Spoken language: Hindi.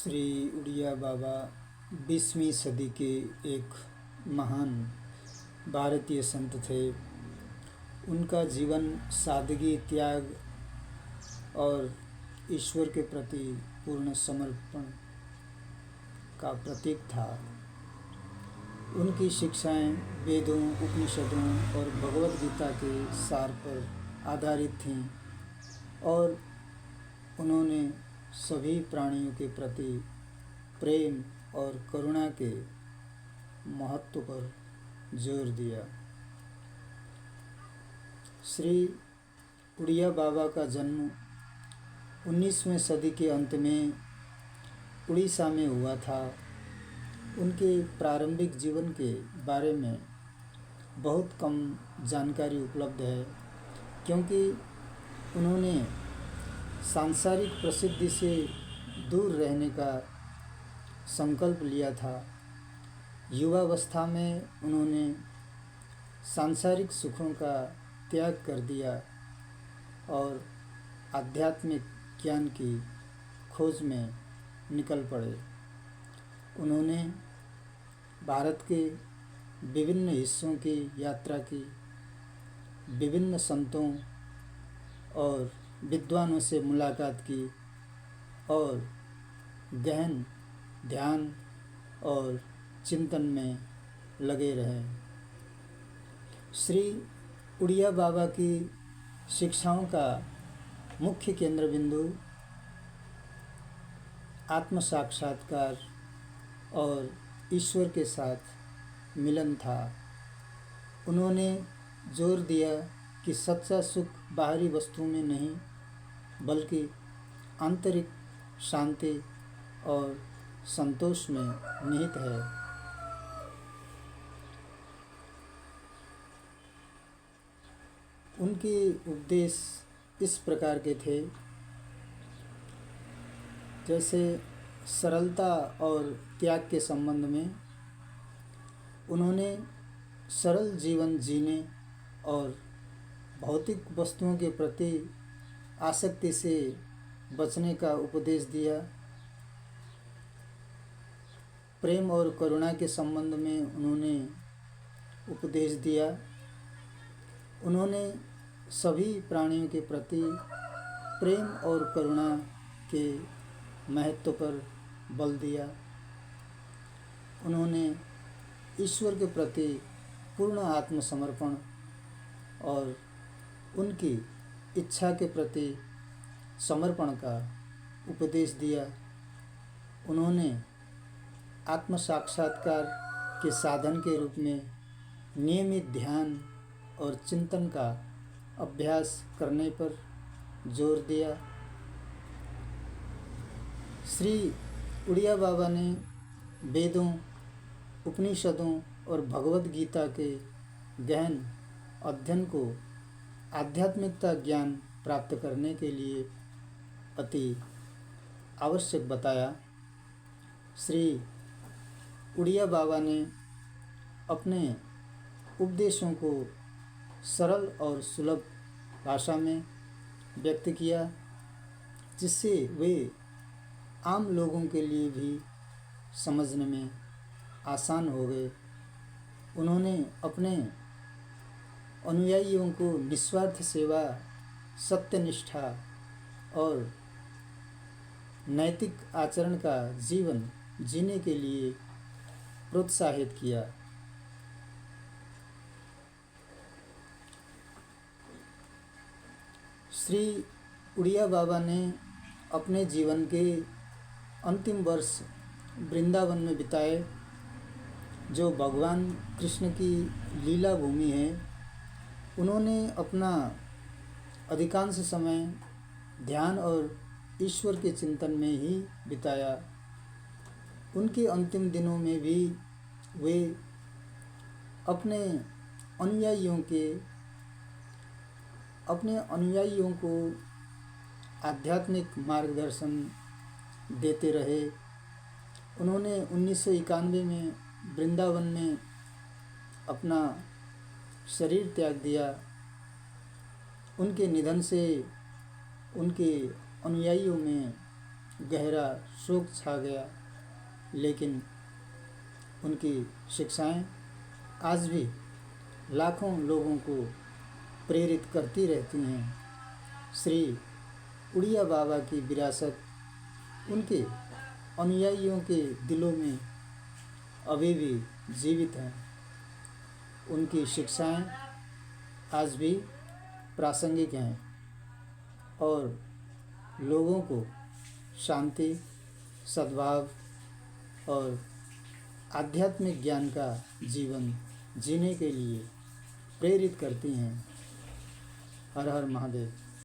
श्री उड़िया बाबा 20वीं सदी के एक महान भारतीय संत थे। उनका जीवन सादगी, त्याग और ईश्वर के प्रति पूर्ण समर्पण का प्रतीक था। उनकी शिक्षाएं वेदों, उपनिषदों और भगवद गीता के सार पर आधारित थीं और उन्होंने सभी प्राणियों के प्रति प्रेम और करुणा के महत्व पर जोर दिया। श्री उड़िया बाबा का जन्म 19वीं सदी के अंत में उड़ीसा में हुआ था। उनके प्रारंभिक जीवन के बारे में बहुत कम जानकारी उपलब्ध है, क्योंकि उन्होंने सांसारिक प्रसिद्धि से दूर रहने का संकल्प लिया था। युवावस्था में उन्होंने सांसारिक सुखों का त्याग कर दिया और आध्यात्मिक ज्ञान की खोज में निकल पड़े। उन्होंने भारत के विभिन्न हिस्सों की यात्रा की, विभिन्न संतों और विद्वानों से मुलाकात की और गहन ध्यान और चिंतन में लगे रहे। श्री उड़िया बाबा की शिक्षाओं का मुख्य केंद्र बिंदु आत्म साक्षात्कार और ईश्वर के साथ मिलन था। उन्होंने जोर दिया कि सच्चा सुख बाहरी वस्तुओं में नहीं, बल्कि आंतरिक शांति और संतोष में निहित है। उनके उपदेश इस प्रकार के थे, जैसे सरलता और त्याग के संबंध में उन्होंने सरल जीवन जीने और भौतिक वस्तुओं के प्रति आसक्ति से बचने का उपदेश दिया। प्रेम और करुणा के संबंध में उन्होंने उपदेश दिया। उन्होंने सभी प्राणियों के प्रति प्रेम और करुणा के महत्व पर बल दिया। उन्होंने ईश्वर के प्रति पूर्ण आत्मसमर्पण और उनकी इच्छा के प्रति समर्पण का उपदेश दिया। उन्होंने आत्म साक्षात्कार के साधन के रूप में नियमित ध्यान और चिंतन का अभ्यास करने पर जोर दिया। श्री उड़िया बाबा ने वेदों, उपनिषदों और भगवद गीता के गहन अध्ययन को आध्यात्मिकता ज्ञान प्राप्त करने के लिए अति आवश्यक बताया। श्री उड़िया बाबा ने अपने उपदेशों को सरल और सुलभ भाषा में व्यक्त किया, जिससे वे आम लोगों के लिए भी समझने में आसान हो गए। उन्होंने अपने अनुयायियों को निस्वार्थ सेवा, सत्यनिष्ठा और नैतिक आचरण का जीवन जीने के लिए प्रोत्साहित किया। श्री उड़िया बाबा ने अपने जीवन के अंतिम वर्ष वृंदावन में बिताए, जो भगवान कृष्ण की लीला भूमि है। उन्होंने अपना अधिकांश समय ध्यान और ईश्वर के चिंतन में ही बिताया। उनके अंतिम दिनों में भी वे अपने अनुयायियों को आध्यात्मिक मार्गदर्शन देते रहे। उन्होंने 1991 में वृंदावन में अपना शरीर त्याग दिया। उनके निधन से उनके अनुयायियों में गहरा शोक छा गया, लेकिन उनकी शिक्षाएं आज भी लाखों लोगों को प्रेरित करती रहती हैं। श्री उड़िया बाबा की विरासत उनके अनुयायियों के दिलों में अभी भी जीवित हैं। उनकी शिक्षाएं आज भी प्रासंगिक हैं और लोगों को शांति, सद्भाव और आध्यात्मिक ज्ञान का जीवन जीने के लिए प्रेरित करती हैं। हर हर महादेव।